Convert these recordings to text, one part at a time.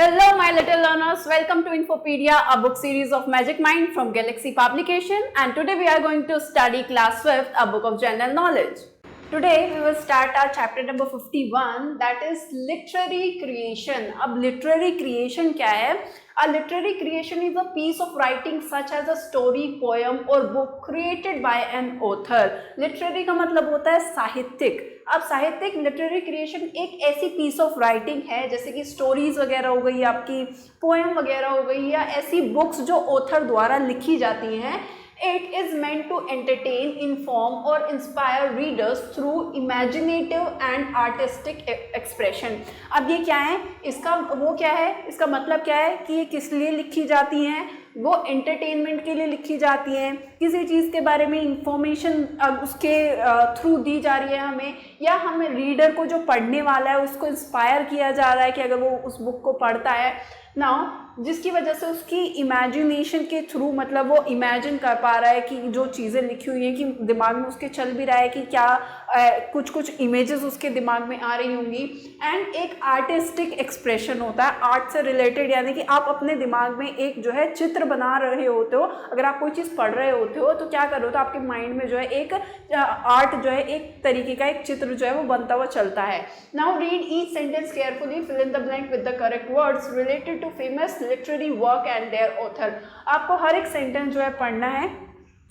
Hello, my little learners. Welcome to Infopedia, a book series of Magic Mind from Galaxy Publication. And today we are going to study class 5th, a book of general knowledge. Today we will start our chapter number 51, that is literary creation. अब literary creation क्या है? A literary creation is a piece of writing such as a story, poem or book created by an author. Literary का मतलब होता है साहित्यिक. अब साहित्यिक लिटरेरी क्रिएशन एक ऐसी पीस ऑफ राइटिंग है जैसे कि स्टोरीज वगैरह हो गई, आपकी पोएम वगैरह हो गई, या ऐसी बुक्स जो ऑथर द्वारा लिखी जाती हैं. It is meant to entertain, inform or inspire readers through imaginative and artistic expression. अब ये क्या है, इसका वो क्या है, इसका मतलब क्या है कि ये किस लिए लिखी जाती हैं? वो एंटरटेनमेंट के लिए लिखी जाती हैं, किसी चीज़ के बारे में इंफॉर्मेशन उसके थ्रू दी जा रही है हमें, या हमें रीडर को जो पढ़ने वाला है उसको इंस्पायर किया जा रहा है कि अगर वो उस बुक को पढ़ता है नाउ, जिसकी वजह से उसकी इमेजिनेशन के थ्रू, मतलब वो इमेजिन कर पा रहा है कि जो चीज़ें लिखी हुई हैं कि दिमाग में उसके चल भी रहा है कि क्या कुछ कुछ इमेजेस उसके दिमाग में आ रही होंगी. एंड एक आर्टिस्टिक एक्सप्रेशन होता है आर्ट से रिलेटेड, यानी कि आप अपने दिमाग में एक जो है चित्र बना रहे होते हो. अगर आप कोई चीज़ पढ़ रहे होते हो तो क्या कर रहे हो, तो आपके माइंड में जो है एक आर्ट जो है, एक तरीके का एक चित्र जो है वो बनता हुआ चलता है. Now read each sentence carefully, fill in the blank with the correct words related to famous literary work and their author. आपको हर एक सेंटेंस जो है पढ़ना है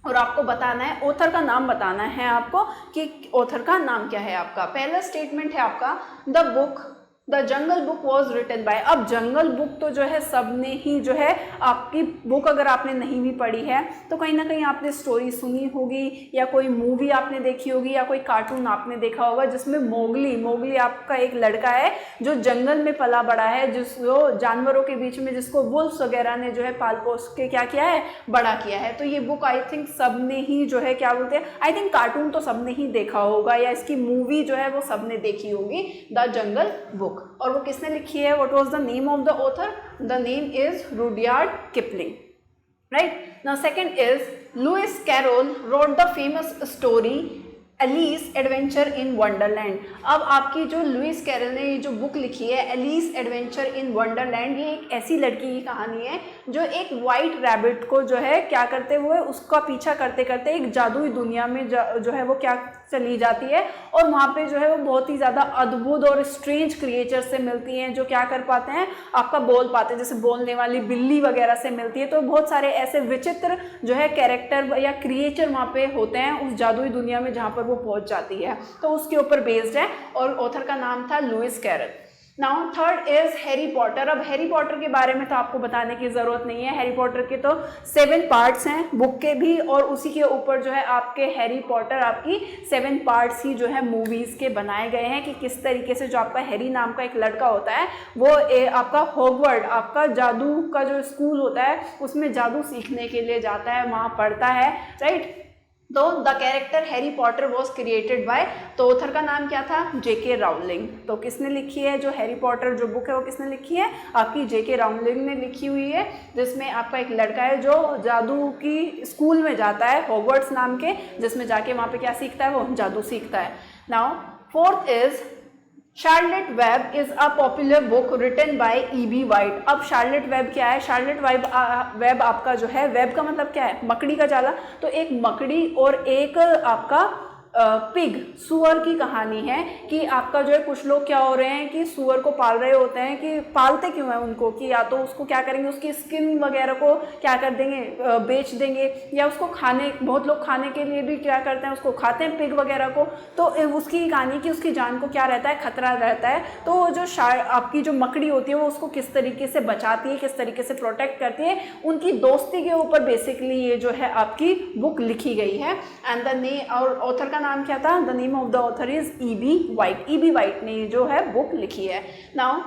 और आपको बताना है, ऑथर का नाम बताना है आपको कि ऑथर का नाम क्या है आपका. पहला स्टेटमेंट है आपका, the book the jungle book was written by. अब जंगल बुक तो जो है सबने ही जो है, आपकी बुक अगर आपने नहीं भी पढ़ी है तो कहीं ना कहीं आपने स्टोरी सुनी होगी, या कोई मूवी आपने देखी होगी, या कोई कार्टून आपने देखा होगा जिसमें मोगली आपका एक लड़का है जो जंगल में पला बड़ा है, जिसको जानवरों के बीच में, जिसको वुल्फ्स वगैरह ने जो है पाल पोस के क्या किया है, बड़ा किया है. तो ये बुक आई थिंक सबने ही जो है क्या बोलते हैं, आई थिंक कार्टून तो सबने ही देखा होगा, या इसकी मूवी जो है वो सबने देखी होगी, द जंगल बुक. और वो किसने लिखी है? What was the name of the author? The name is Rudyard Kipling. Right. Now second is Lewis Carroll wrote the famous story Alice adventure in wonderland. अब आपकी जो लुइस कैरोल ने ये जो बुक लिखी है एलिस एडवेंचर इन वंडरलैंड, ये एक ऐसी लड़की की कहानी है जो एक वाइट रैबिट को जो है क्या करते हुए, उसका पीछा करते करते एक जादुई दुनिया में जो है वो क्या चली जाती है, और वहाँ पे जो है वो बहुत ही ज़्यादा अद्भुत और स्ट्रेंज क्रिएचर से मिलती हैं जो क्या कर पाते हैं, आपका बोल पाते हैं, जैसे बोलने वाली बिल्ली वगैरह से मिलती है. तो बहुत सारे ऐसे विचित्र जो है कैरेक्टर या क्रिएचर वहाँ पे होते हैं उस जादुई दुनिया में जहाँ पर वो पहुँच जाती है. तो उसके ऊपर बेस्ड है और ऑथर का नाम था Lewis Carroll. Now third is Harry Potter. अब हैरी पॉटर के बारे में तो आपको बताने की ज़रूरत नहीं है. हैरी पॉटर के तो 7 पार्ट्स हैं बुक के भी, और उसी के ऊपर जो है आपके हैरी पॉटर आपकी 7 पार्ट्स ही जो है मूवीज़ के बनाए गए हैं कि किस तरीके से जो आपका हैरी नाम का एक लड़का होता है वो आपका हॉगवर्ड, आपका जादू का जो स्कूल होता है उसमें जादू सीखने के लिए जाता है, वहाँ पढ़ता है. राइट. तो the character Harry Potter was created bye, तो ऑथर का नाम क्या था? जेके राउलिंग. तो किसने लिखी है जो हैरी पॉटर जो बुक है वो किसने लिखी है? आपकी जेके राउलिंग ने लिखी हुई है, जिसमें आपका एक लड़का है जो जादू की स्कूल में जाता है हॉगवर्ट्स नाम के, जिसमें जाके वहाँ पे क्या सीखता है, वो जादू सीखता है. Now fourth is Charlotte web is a popular book written by E.B. White. अब शार्लेट वेब क्या है? शार्लेट वेब आपका जो है, वेब का मतलब क्या है? मकड़ी का जाला. तो एक मकड़ी और एक आपका पिग, सुअर की कहानी है कि आपका जो है कुछ लोग क्या हो रहे हैं कि सुअर को पाल रहे होते हैं, कि पालते क्यों है उनको, कि या तो उसको क्या करेंगे, उसकी स्किन वगैरह को क्या कर देंगे, बेच देंगे, या उसको खाने, बहुत लोग खाने के लिए भी क्या करते हैं, उसको खाते हैं पिग वगैरह को. तो उसकी कहानी कि उसकी जान को क्या रहता है, खतरा रहता है. तो जो आपकी जो मकड़ी होती है वो उसको किस तरीके से बचाती है, किस तरीके से प्रोटेक्ट करती है, उनकी दोस्ती के ऊपर बेसिकली ये जो है आपकी बुक लिखी गई है. एंड द नेम और ऑथर का नाम क्या था? The name of the author is E.B. White. E.B. White ने जो है बुक लिखी है. Now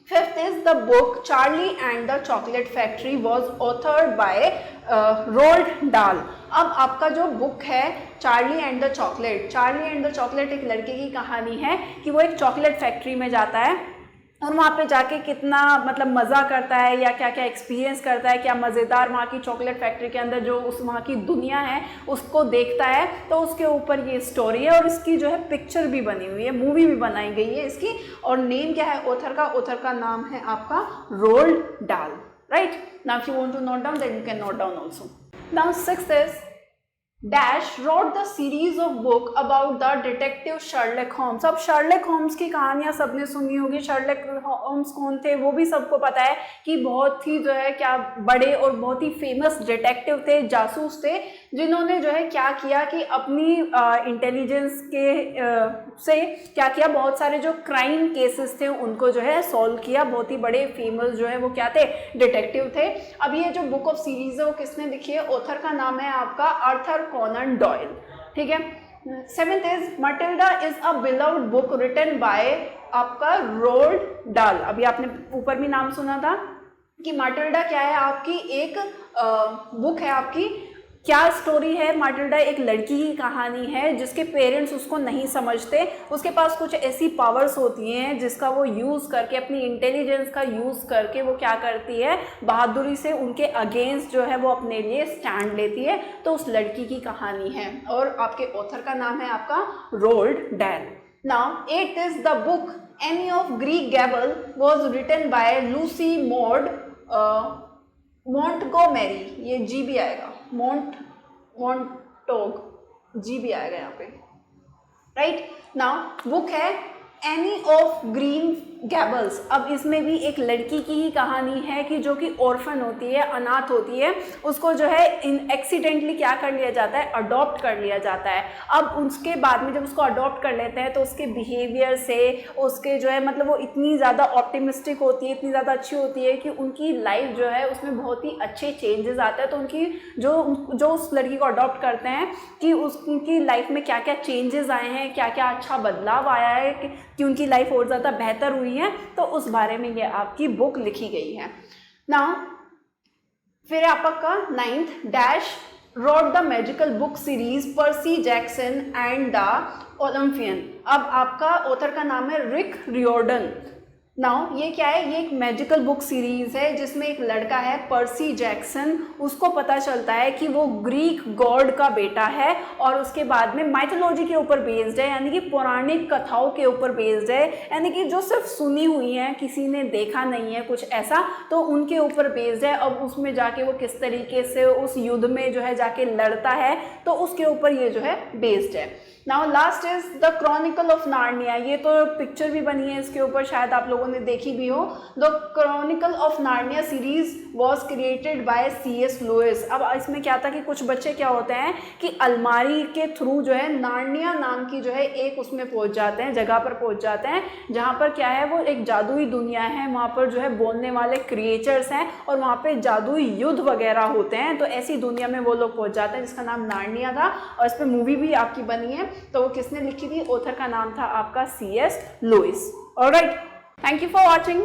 fifth is the book Charlie and the chocolate factory was authored bye rolled डाल. अब आपका जो बुक है चार्ली एंड द चॉकलेट एक लड़के की कहानी है कि वो एक चॉकलेट फैक्ट्री में जाता है और वहाँ पे जाके कितना मतलब मज़ा करता है या क्या क्या एक्सपीरियंस करता है, क्या मज़ेदार वहाँ की चॉकलेट फैक्ट्री के अंदर जो उस वहाँ की दुनिया है उसको देखता है। तो उसके ऊपर ये स्टोरी है और इसकी जो है पिक्चर भी बनी हुई है, मूवी भी बनाई गई है इसकी। और नेम क्या है ऑथर का? ऑथर का नाम है आपका rolled Dahl, right. Now if you want to note down then you can note down also. Now sixth is Dash wrote the series of book about the detective Sherlock Holmes। अब Sherlock Holmes की कहानियाँ सबने सुनी होगी। Sherlock Holmes कौन थे वो भी सबको पता है कि बहुत ही जो है क्या बड़े और बहुत ही फेमस डिटेक्टिव थे, जासूस थे, जिन्होंने जो है क्या किया कि अपनी इंटेलिजेंस के से क्या किया, बहुत सारे जो क्राइम केसेस थे उनको जो है सॉल्व किया। बहुत ही बड़े फेमस जो है वो क्या थे? डिटेक्टिव थे। अब ये जो बुक ऑफ सीरीज है वो किसने लिखी है? ऑथर का नाम है आपका आर्थर कॉनन डॉयल, ठीक है। Seventh is Matilda is a beloved book written by आपका रोल्ड डाल। अभी आपने ऊपर भी नाम सुना था कि माटिल्डा क्या है? आपकी एक बुक है आपकी। क्या स्टोरी है? माटिल्डा एक लड़की की कहानी है जिसके पेरेंट्स उसको नहीं समझते। उसके पास कुछ ऐसी पावर्स होती हैं जिसका वो यूज़ करके, अपनी इंटेलिजेंस का यूज़ करके वो क्या करती है? बहादुरी से उनके अगेंस्ट जो है वो अपने लिए स्टैंड लेती है। तो उस लड़की की कहानी है और आपके ऑथर का नाम है आपका रोल्ड डाल। Now it is the book Anne of Green Gables was written by Lucy Maud Montgomery. ये जी भी आएगा, मोंटोग जी भी आएगा यहाँ पे, राइट। नाउ बुक है एनी ऑफ ग्रीन गैबल्स। अब इसमें भी एक लड़की की ही कहानी है कि जो कि ऑर्फन होती है, अनाथ होती है, उसको जो है एक्सीडेंटली क्या कर लिया जाता है? अडॉप्ट कर लिया जाता है। अब उसके बाद में जब उसको अडॉप्ट कर लेते हैं तो उसके बिहेवियर से, उसके जो है मतलब वो इतनी ज़्यादा ऑप्टिमिस्टिक होती है, इतनी ज़्यादा अच्छी होती है कि उनकी लाइफ जो है उसमें बहुत ही अच्छे चेंजेस आते हैं। तो उनकी जो उस लड़की को अडॉप्ट करते हैं कि उनकी लाइफ में क्या क्या चेंजेस आए हैं, क्या क्या अच्छा बदलाव आया है कि उनकी लाइफ और ज़्यादा बेहतर हुई है, तो उस बारे में ये आपकी बुक लिखी गई है। नाउ फिर आपका ninth, dash road the magical book series Percy Jackson and the Olympian. अब आपका ऑथर का नाम है रिक रियोर्डन। नाउ ये क्या है? ये एक मैजिकल बुक सीरीज है जिसमें एक लड़का है पर्सी जैक्सन, उसको पता चलता है कि वो ग्रीक गॉड का बेटा है और उसके बाद में माइथोलॉजी के ऊपर बेस्ड है, यानी कि पौराणिक कथाओं के ऊपर बेस्ड है, यानी कि जो सिर्फ सुनी हुई हैं, किसी ने देखा नहीं है कुछ ऐसा, तो उनके ऊपर बेस्ड है। अब उसमें जाके वो किस तरीके से उस युद्ध में जो है जाके लड़ता है, तो उसके ऊपर ये जो है बेस्ड है। Now last is the chronicle of Narnia. ये तो पिक्चर भी बनी है इसके ऊपर, शायद आप लोगों ने देखी भी हो। The chronicle of Narnia series was created by C.S. Lewis. अब इसमें क्या था कि कुछ बच्चे क्या होते हैं कि अलमारी के थ्रू जो है नार्निया नाम की जो है एक उसमें पहुंच जाते हैं, जगह पर पहुंच जाते हैं जहां पर क्या है वो एक जादुई दुनिया है, वहां पर जो है बोलने वाले क्रिएचर्स हैं और वहां पे जादुई युद्ध वगैरह होते हैं। तो ऐसी दुनिया में वो लोग पहुंच जाते हैं जिसका नाम नार्निया था और इस पर मूवी भी आपकी बनी है। तो वो किसने लिखी थी? ऑथर का नाम था आपका C.S. Lewis. Alright, thank you for watching.